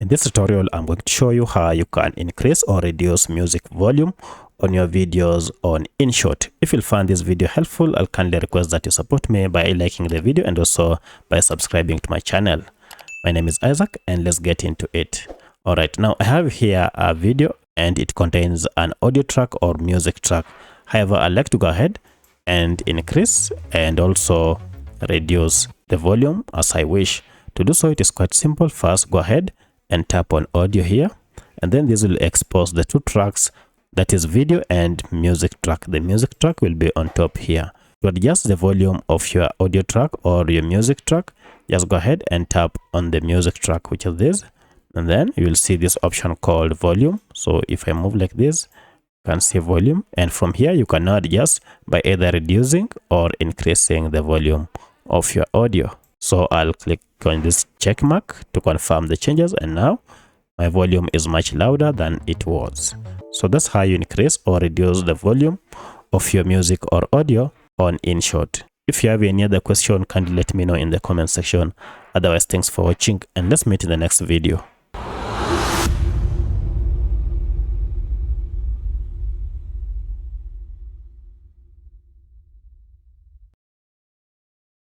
In this tutorial, I'm going to show you how you can increase or reduce music volume on your videos on InShot. If you find this video helpful, I'll kindly request that you support me by liking the video and also by subscribing to my channel. My name is Isaac and let's get into it. Alright, now I have here a video and it contains an audio track or music track. However, I'd like to go ahead and increase and also reduce the volume as I wish. To do so, it is quite simple. First, go ahead and tap on audio here, and then this will expose the two tracks, that is video and music track. The music track will be on top here. To adjust the volume of your audio track or your music track, just go ahead and tap on the music track, which is this, and then you will see this option called volume. So if I move like this, you can see volume, and from here you can now adjust by either reducing or increasing the volume of your audio. So I'll click on this check mark to confirm the changes, and now my volume is much louder than it was. So that's how you increase or reduce the volume of your music or audio on InShot. If you have any other question, kindly let me know in the comment section. Otherwise, thanks for watching and let's meet in the next video.